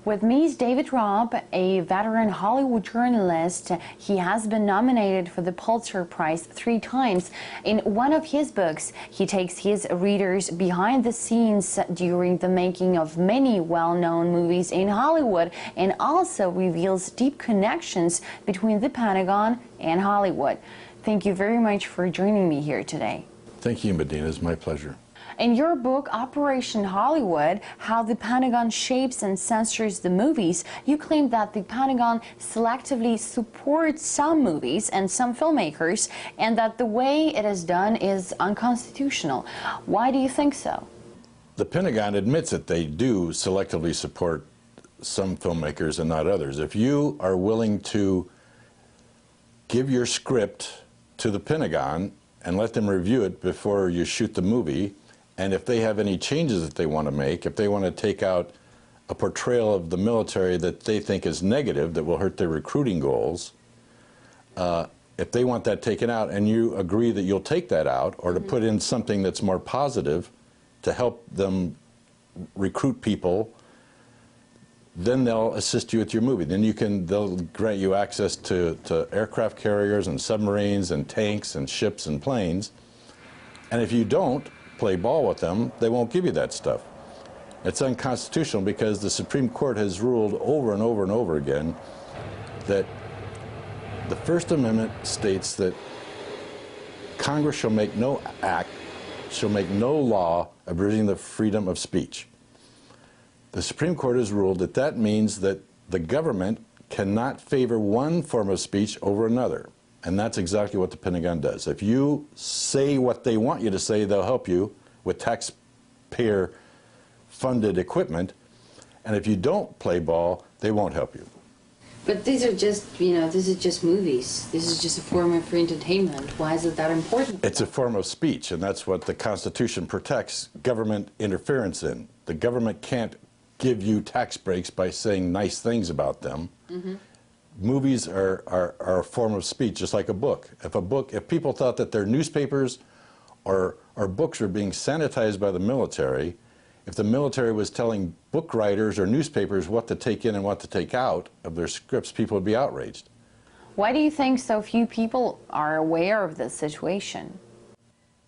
With me is David Robb, a veteran Hollywood journalist. He has been nominated for the Pulitzer Prize 3 times. In one of his books, he takes his readers behind the scenes during the making of many well-known movies in Hollywood and also reveals deep connections between the Pentagon and Hollywood. Thank you very much for joining me here today. Thank you, Medina. It's my pleasure. In your book, Operation Hollywood, How the Pentagon Shapes and Censors the Movies, you claim that the Pentagon selectively supports some movies and some filmmakers, and that the way it is done is unconstitutional. Why do you think so? The Pentagon admits that they do selectively support some filmmakers and not others. If you are willing to give your script to the Pentagon and let them review it before you shoot the movie, and if they have any changes that they want to make, if they want to take out a portrayal of the military that they think is negative, that will hurt their recruiting goals, if they want that taken out and you agree that you'll take that out, or to put in something that's more positive to help them recruit people, then they'll assist you with your movie. Then they'll grant you access to aircraft carriers and submarines and tanks and ships and planes. And if you don't play ball with them, they won't give you that stuff. It's unconstitutional because the Supreme Court has ruled over and over and over again that the First Amendment states that Congress shall make no law abridging the freedom of speech. The Supreme Court has ruled that that means that the government cannot favor one form of speech over another. And that's exactly what the Pentagon does. If you say what they want you to say, they'll help you with taxpayer-funded equipment. And if you don't play ball, they won't help you. But these are just, this is just movies. This is just a form of entertainment. Why is it that important? It's a form of speech, and that's what the Constitution protects government interference in. The government can't give you tax breaks by saying nice things about them. Movies are a form of speech, just like a book. If people thought that their newspapers or books were being sanitized by the military, if the military was telling book writers or newspapers what to take in and what to take out of their scripts, people would be outraged. Why do you think so few people are aware of this situation?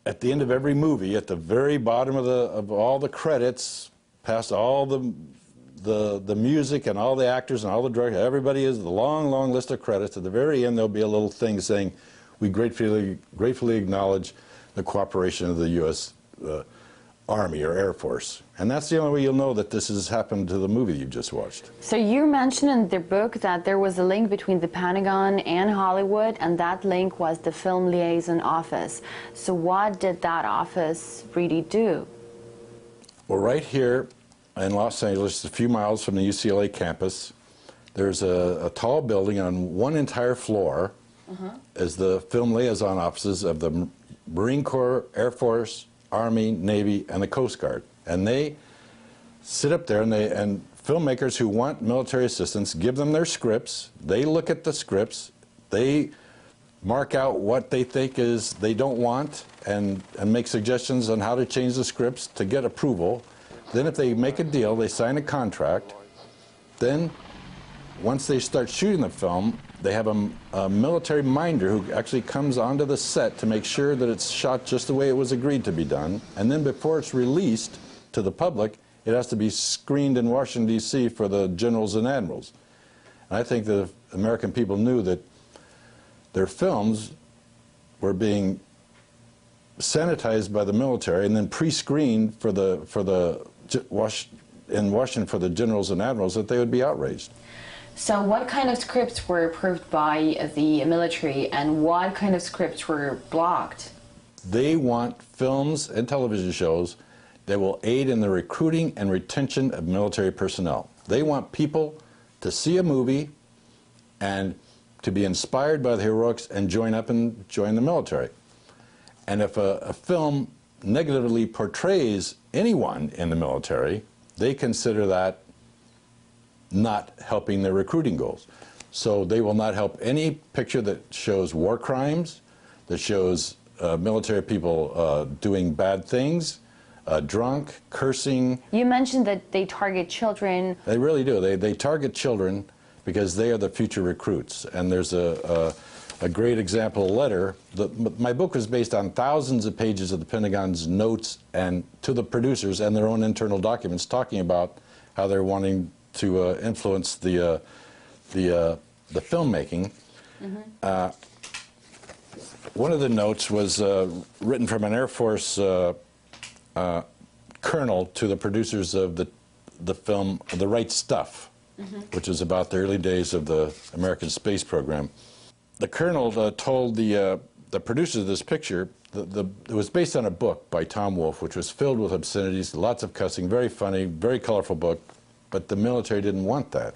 At the end of every movie, at the very bottom of all the credits, past all the music and all the actors and all the directors, everybody is the long list of credits. At the very end, there'll be a little thing saying, "We gratefully acknowledge the cooperation of the U.S. Army or Air Force." And that's the only way you'll know that this has happened to the movie you've just watched. So you mentioned in the book that there was a link between the Pentagon and Hollywood, and that link was the Film Liaison Office. So what did that office really do? Well, right here in Los Angeles, a few miles from the UCLA campus, there's a tall building on one entire floor is the Film Liaison Offices of the Marine Corps, Air Force, Army, Navy, and the Coast Guard. And they sit up there, and filmmakers who want military assistance give them their scripts. They look at the scripts. They mark out what they think they don't want and make suggestions on how to change the scripts to get approval. Then if they make a deal, they sign a contract. Then once they start shooting the film, they have a military minder who actually comes onto the set to make sure that it's shot just the way it was agreed to be done. And then before it's released to the public, it has to be screened in Washington, D.C. for the generals and admirals. And I think the American people knew that their films were being sanitized by the military and then pre-screened in Washington for the generals and admirals, that they would be outraged. So what kind of scripts were approved by the military and what kind of scripts were blocked? They want films and television shows that will aid in the recruiting and retention of military personnel. They want people to see a movie and to be inspired by the heroics and join the military. And if a film negatively portrays anyone in the military, they consider that not helping their recruiting goals. So they will not help any picture that shows war crimes, that shows military people doing bad things, drunk, cursing. You mentioned that they target children. They really do. They target children because they are the future recruits. And there's a great example letter. My book was based on thousands of pages of the Pentagon's notes and to the producers and their own internal documents talking about how they're wanting to influence the filmmaking. Mm-hmm. One of the notes was written from an Air Force colonel to the producers of the film The Right Stuff, mm-hmm. which is about the early days of the American space program. The colonel told the producers of this picture, it was based on a book by Tom Wolfe, which was filled with obscenities, lots of cussing, very funny, very colorful book, but the military didn't want that.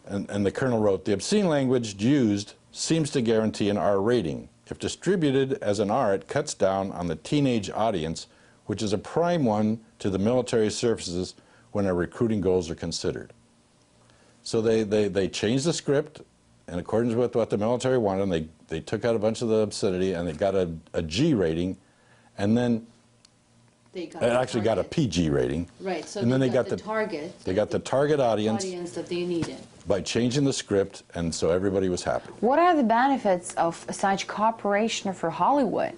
And the colonel wrote, "The obscene language used seems to guarantee an R rating. If distributed as an R, it cuts down on the teenage audience, which is a prime one to the military services when our recruiting goals are considered." So they changed the script in accordance with what the military wanted, and they took out a bunch of the obscenity, and they got a G rating, and then it actually got a PG rating. Right, so and then they got the target. They got the target audience That they needed. by changing the script, and so everybody was happy. What are the benefits of such cooperation for Hollywood?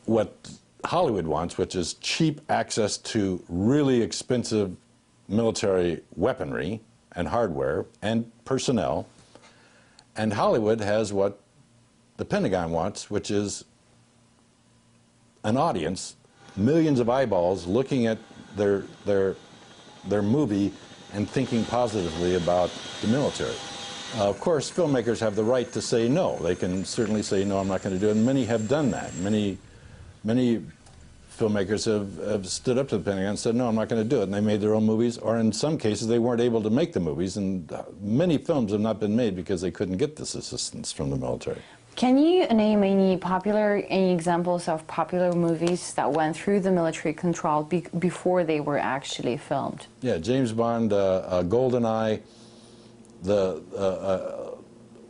What Hollywood wants, which is cheap access to really expensive military weaponry and hardware and personnel, and Hollywood has what the Pentagon wants, which is an audience, millions of eyeballs looking at their movie and thinking positively about the military. Of course, filmmakers have the right to say no. They can certainly say, no, I'm not going to do it, and many have done that. Many filmmakers have stood up to the Pentagon and said, no, I'm not going to do it, and they made their own movies, or in some cases they weren't able to make the movies, and many films have not been made because they couldn't get this assistance from the military. Can you name any examples of popular movies that went through the military control before they were actually filmed? Yeah, James Bond, GoldenEye.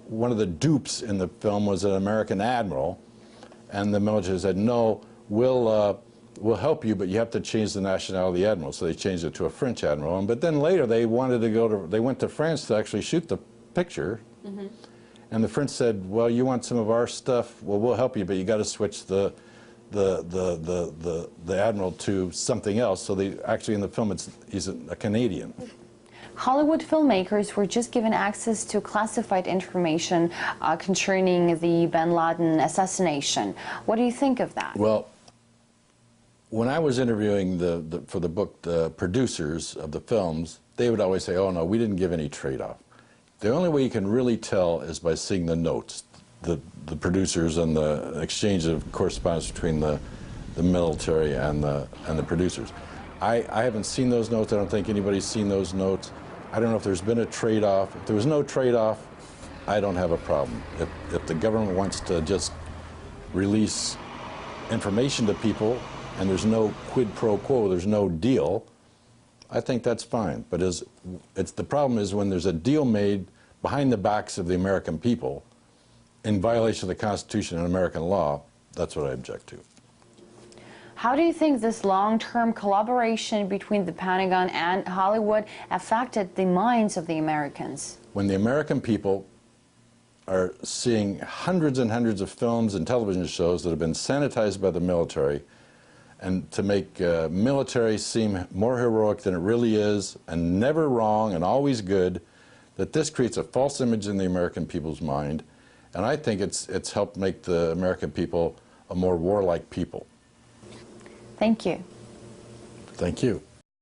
One of the dupes in the film was an American admiral, and the military said, no, we'll help you, but you have to change the nationality of the admiral. So they changed it to a French admiral. But then later they wanted to they went to France to actually shoot the picture. Mm-hmm. And the French said, well, you want some of our stuff? Well, we'll help you, but you got to switch the admiral to something else. So they actually in the film he's a Canadian. Hollywood filmmakers were just given access to classified information concerning the bin Laden assassination. What do you think of that? Well, when I was interviewing for the book the producers of the films, they would always say, oh no, we didn't give any trade-off. The only way you can really tell is by seeing the notes, the producers and the exchange of correspondence between the military and the producers. I haven't seen those notes. I don't think anybody's seen those notes. I don't know if there's been a trade-off. If there was no trade-off, I don't have a problem. If the government wants to just release information to people and there's no quid pro quo, there's no deal, I think that's fine. But the problem is when there's a deal made behind the backs of the American people in violation of the Constitution and American law, that's what I object to. How do you think this long-term collaboration between the Pentagon and Hollywood affected the minds of the Americans? When the American people are seeing hundreds and hundreds of films and television shows that have been sanitized by the military, and to make military seem more heroic than it really is, and never wrong and always good, that this creates a false image in the American people's mind. And I think it's helped make the American people a more warlike people. Thank you. Thank you.